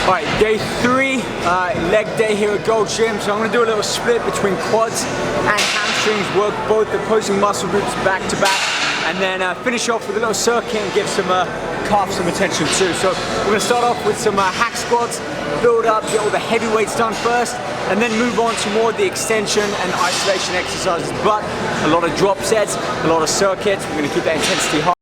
Alright, day 3, leg day here at Gold's Gym. So I'm going to do a little split between quads and hamstrings, work both the opposing muscle groups back to back, and then finish off with a little circuit and give some calves some attention too. So we're going to start off with some hack squats, build up, get all the heavy weights done first, and then move on to more of the extension and isolation exercises. But a lot of drop sets, a lot of circuits. We're going to keep that intensity high.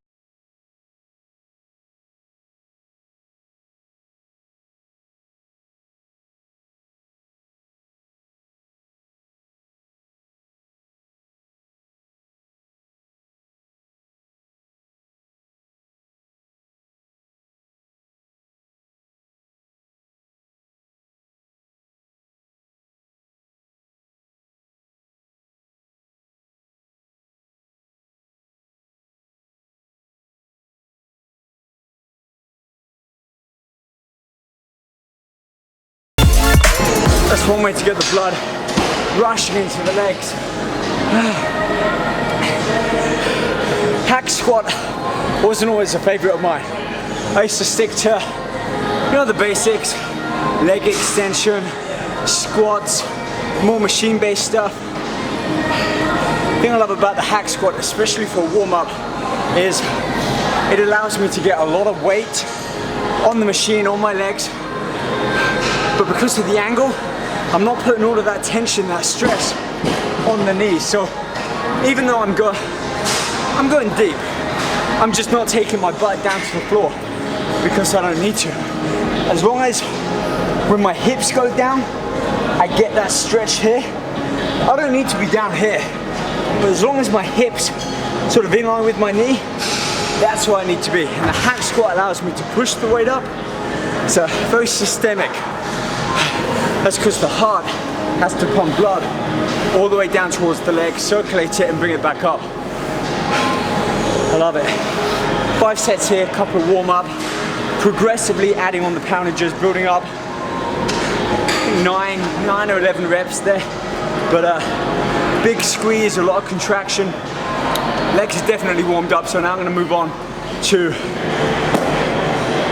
That's one way to get the blood rushing into the legs. Hack squat wasn't always a favorite of mine. I used to stick to, the basics, leg extension, squats, more machine-based stuff. The thing I love about the hack squat, especially for warm-up, is it allows me to get a lot of weight on the machine, on my legs, but because of the angle, I'm not putting all of that tension, that stress on the knees. So even though I'm going deep, I'm just not taking my butt down to the floor because I don't need to. As long as when my hips go down, I get that stretch here. I don't need to be down here, but as long as my hips sort of in line with my knee, that's where I need to be. And the hack squat allows me to push the weight up. It's very systemic. That's because the heart has to pump blood all the way down towards the leg, circulate it and bring it back up. I love it. 5 sets here, couple of warm up, progressively adding on the poundages, building up 9 or 11 reps there. But big squeeze, a lot of contraction. Legs are definitely warmed up, so now I'm going to move on to,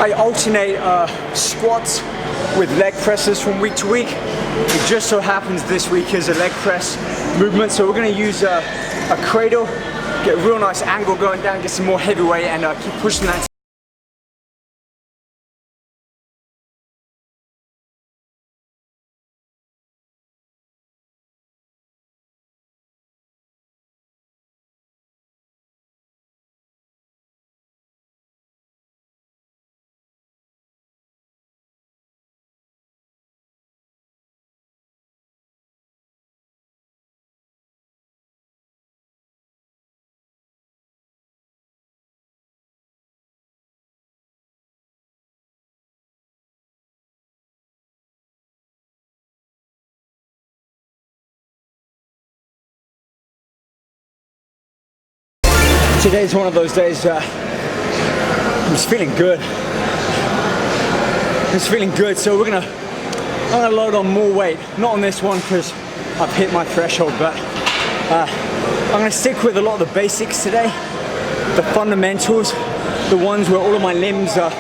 I alternate squats with leg presses from week to week. It just so happens this week is a leg press movement, so we're going to use a cradle, get a real nice angle going down, get some more heavy weight, and keep pushing that. Today's one of those days I'm just feeling good. So I'm gonna load on more weight. Not on this one because I've hit my threshold, but I'm gonna stick with a lot of the basics today. The fundamentals, the ones where all of my limbs are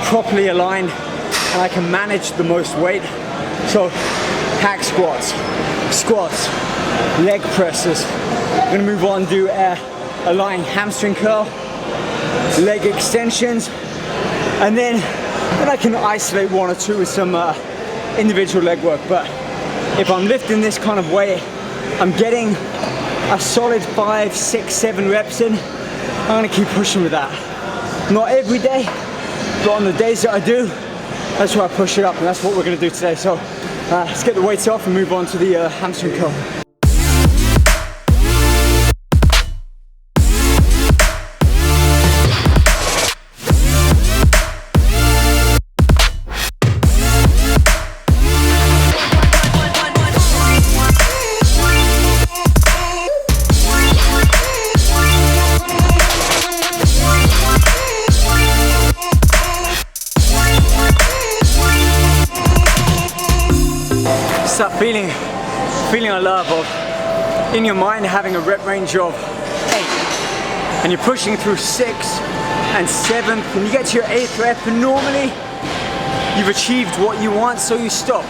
properly aligned and I can manage the most weight. So hack squats, leg presses. I'm gonna move on to a lying hamstring curl, leg extensions, and then I can isolate 1 or 2 with some individual leg work. But if I'm lifting this kind of weight, I'm getting a solid 5, 6, 7 reps in. I'm gonna keep pushing with that. Not every day, but on the days that I do, that's where I push it up, and that's what we're gonna do today. So let's get the weights off and move on to the hamstring curl. Start feeling a love of, in your mind, having a rep range of 8, and you're pushing through 6th and 7th, and you get to your 8th rep, and normally you've achieved what you want, so you stop.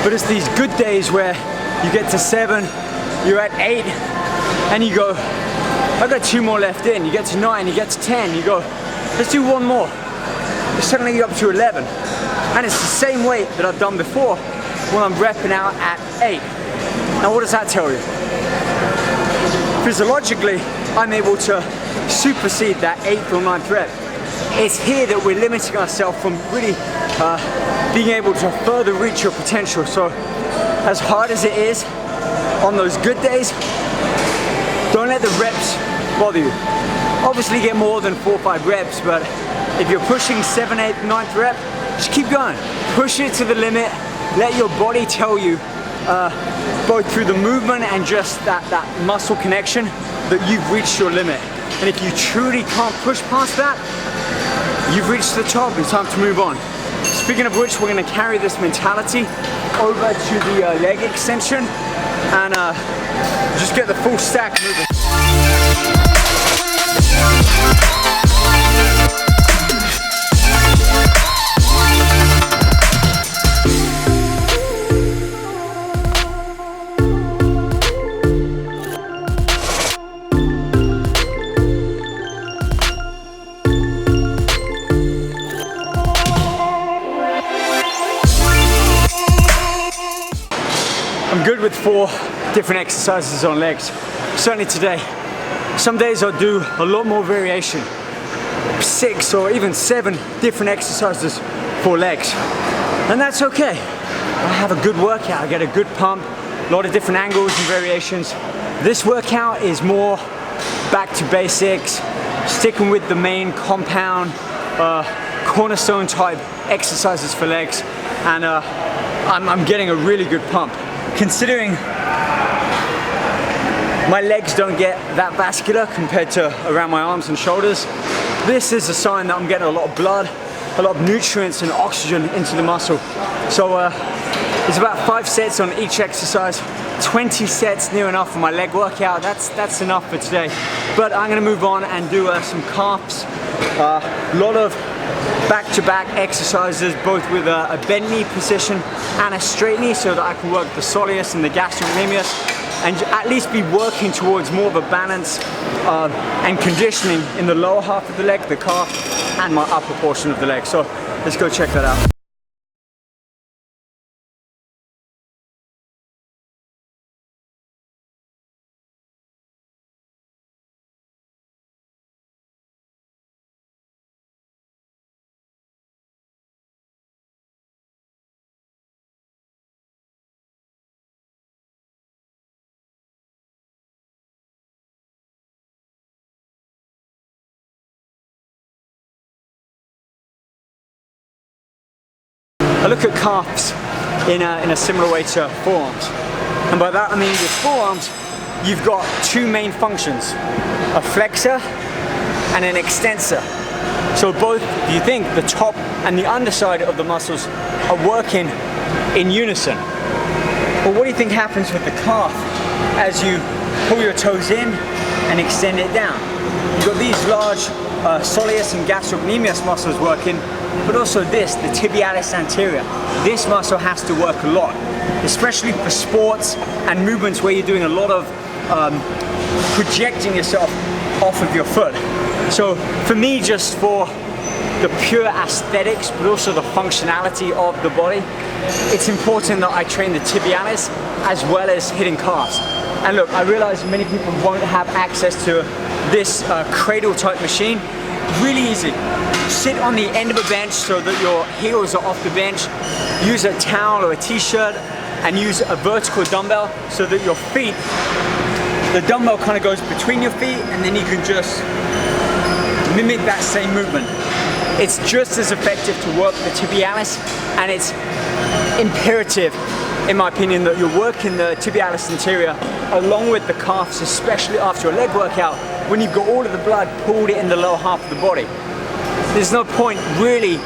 But it's these good days where you get to 7, you're at 8, and you go, I've got 2 more left in. You get to 9, you get to 10, you go, let's do 1 more. Suddenly you're up to 11. And it's the same weight that I've done before when I'm repping out at 8. Now what does that tell you? Physiologically, I'm able to supersede that 8th or 9th rep. It's here that we're limiting ourselves from really being able to further reach your potential. So as hard as it is, on those good days, don't let the reps bother you. Obviously get more than 4 or 5 reps, but if you're pushing 7th, 8th, 9th rep, just keep going. Push it to the limit. Let your body tell you, both through the movement and just that muscle connection, that you've reached your limit. And if you truly can't push past that, you've reached the top. It's time to move on. Speaking of which, we're going to carry this mentality over to the leg extension and just get the full stack moving. I'm good with 4 different exercises on legs, certainly today. Some days I'll do a lot more variation, 6 or even 7 different exercises for legs. And that's okay. I have a good workout, I get a good pump, a lot of different angles and variations. This workout is more back to basics, sticking with the main compound, cornerstone type exercises for legs, and I'm getting a really good pump. Considering my legs don't get that vascular compared to around my arms and shoulders, this is a sign that I'm getting a lot of blood, a lot of nutrients and oxygen into the muscle. So it's about 5 sets on each exercise, 20 sets near enough for my leg workout. That's enough for today. But I'm gonna move on and do some calves, a lot of back-to-back exercises, both with a bent knee position and a straight knee, so that I can work the soleus and the gastrocnemius and at least be working towards more of a balance and conditioning in the lower half of the leg, the calf, and my upper portion of the leg. So let's go check that out. I look at calves in a similar way to forearms. And by that I mean with forearms, you've got 2 main functions, a flexor and an extensor. So both, if you think, the top and the underside of the muscles are working in unison. But what do you think happens with the calf as you pull your toes in and extend it down? You've got these large soleus and gastrocnemius muscles working, but also this, the tibialis anterior. This muscle has to work a lot, especially for sports and movements where you're doing a lot of projecting yourself off of your foot. So for me, just for the pure aesthetics, but also the functionality of the body, it's important that I train the tibialis as well as hitting calves. And look, I realize many people won't have access to this cradle type machine. Really easy. Sit on the end of a bench so that your heels are off the bench. Use a towel or a t-shirt and use a vertical dumbbell so that your feet, the dumbbell kind of goes between your feet, and then you can just mimic that same movement. It's just as effective to work the tibialis, and it's imperative, in my opinion, that you're working the tibialis anterior along with the calves, especially after a leg workout, when you've got all of the blood pulled in the lower half of the body. There's no point really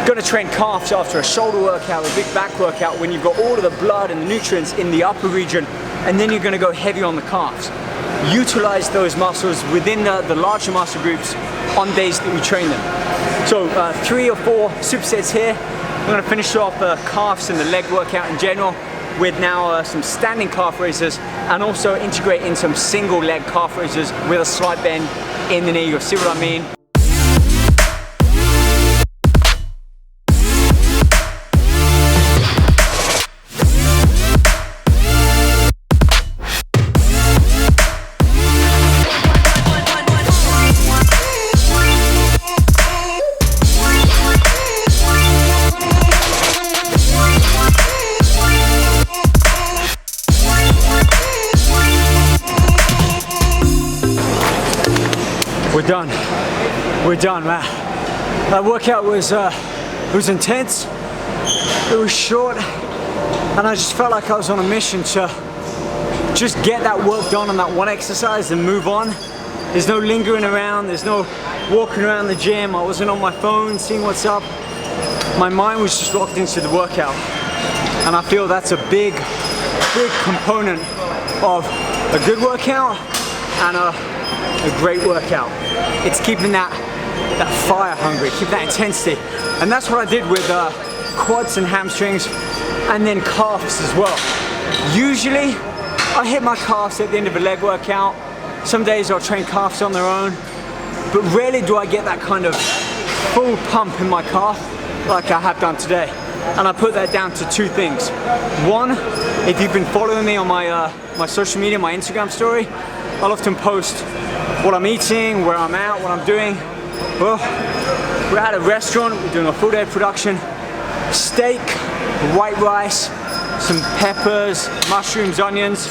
going to train calves after a shoulder workout or a big back workout when you've got all of the blood and the nutrients in the upper region, and then you're going to go heavy on the calves. Utilize those muscles within the larger muscle groups on days that we train them. So 3 or 4 supersets here. I'm going to finish off the calves and the leg workout in general with now some standing calf raises, and also integrate in some single leg calf raises with a slight bend in the knee. You'll see what I mean. We're done, man. That workout was intense, it was short, and I just felt like I was on a mission to just get that work done on that one exercise and move on. There's no lingering around, there's no walking around the gym, I wasn't on my phone seeing what's up. My mind was just locked into the workout, and I feel that's a big component of a good workout and a great workout. It's keeping that fire hungry, keep that intensity. And that's what I did with quads and hamstrings, and then calves as well. Usually, I hit my calves at the end of a leg workout. Some days I'll train calves on their own, but rarely do I get that kind of full pump in my calf like I have done today. And I put that down to 2 things. One, if you've been following me on my social media, my Instagram story, I'll often post what I'm eating, where I'm at, what I'm doing. Well, we're at a restaurant, we're doing a full day production. Steak, white rice, some peppers, mushrooms, onions.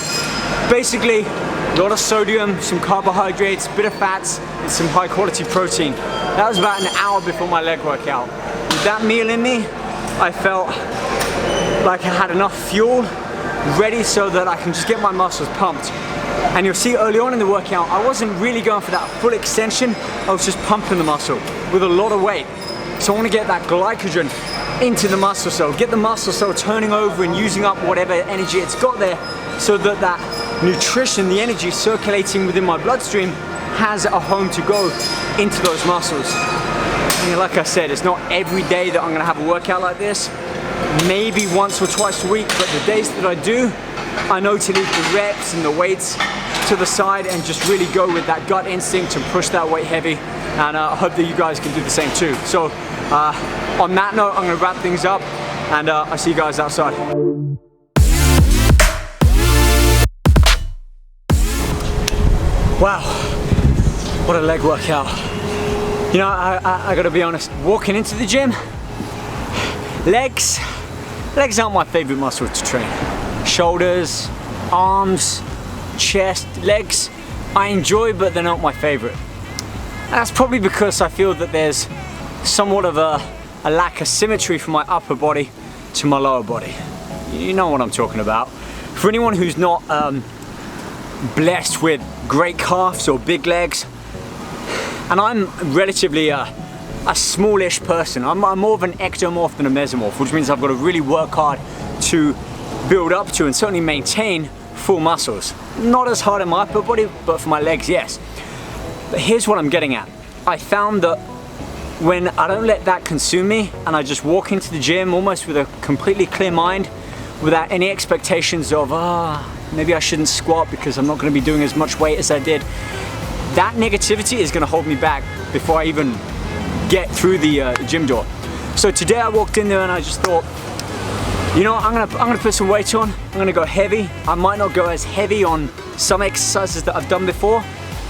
Basically, a lot of sodium, some carbohydrates, bit of fats, and some high quality protein. That was about an hour before my leg workout. With that meal in me, I felt like I had enough fuel ready so that I can just get my muscles pumped. And you'll see early on in the workout, I wasn't really going for that full extension, I was just pumping the muscle with a lot of weight. So I want to get that glycogen into the muscle cell, get the muscle cell turning over and using up whatever energy it's got there, so that that nutrition, the energy circulating within my bloodstream has a home to go into those muscles. And like I said, it's not every day that I'm going to have a workout like this. Maybe once or twice a week, but the days that I do, I know to leave the reps and the weights to the side and just really go with that gut instinct and push that weight heavy. And I hope that you guys can do the same too. So on that note, I'm going to wrap things up, and I'll see you guys outside. Wow, what a leg workout. You know, I gotta be honest, walking into the gym, legs aren't my favorite muscle to train. Shoulders, arms, chest, legs, I enjoy, but they're not my favorite. And that's probably because I feel that there's somewhat of a lack of symmetry from my upper body to my lower body. You know what I'm talking about. For anyone who's not blessed with great calves or big legs, and I'm relatively a smallish person. I'm more of an ectomorph than a mesomorph, which means I've got to really work hard to build up to and certainly maintain full muscles. Not as hard in my upper body, but for my legs, yes. But here's what I'm getting at. I found that when I don't let that consume me and I just walk into the gym almost with a completely clear mind, without any expectations of, maybe I shouldn't squat because I'm not going to be doing as much weight as I did. That negativity is going to hold me back before I even get through the gym door. So today I walked in there and I just thought, you know what, I'm gonna put some weight on. I'm gonna go heavy. I might not go as heavy on some exercises that I've done before,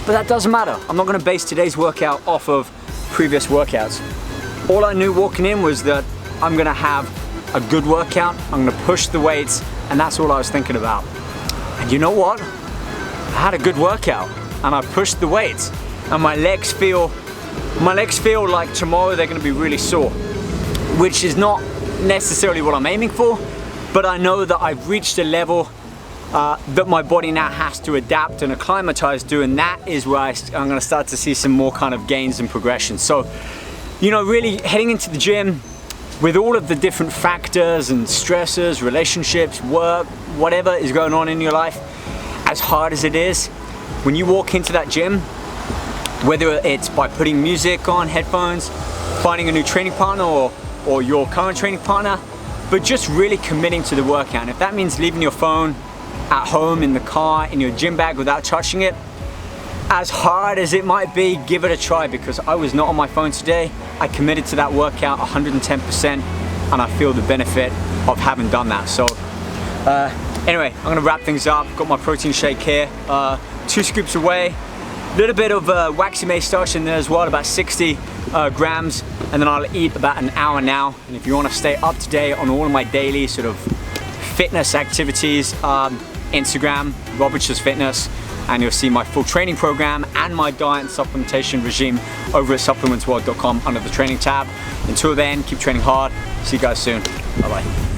but that doesn't matter. I'm not gonna base today's workout off of previous workouts. All I knew walking in was that I'm gonna have a good workout. I'm gonna push the weights, and that's all I was thinking about. And you know what? I had a good workout. And I pushed the weights, and my legs feel like tomorrow they're going to be really sore, which is not necessarily what I'm aiming for, but I know that I've reached a level that my body now has to adapt and acclimatize to, and that is where I'm going to start to see some more kind of gains and progression. So, you know, really heading into the gym with all of the different factors and stressors, relationships, work, whatever is going on in your life, as hard as it is, when you walk into that gym, Whether it's by putting music on headphones, finding a new training partner or your current training partner, but just really committing to the workout. And if that means leaving your phone at home, in the car, in your gym bag without touching it, as hard as it might be, give it a try, because I was not on my phone today. I committed to that workout 110%, and I feel the benefit of having done that. So anyway, I'm gonna wrap things up. Got my protein shake here, 2 scoops away. A little bit of waxy maize starch in there as well, about 60 grams, and then I'll eat about an hour now. And if you want to stay up to date on all of my daily sort of fitness activities, Instagram, Roberts Fitness, and you'll see my full training program and my diet and supplementation regime over at supplementsworld.com under the training tab. Until then, keep training hard. See you guys soon. Bye bye.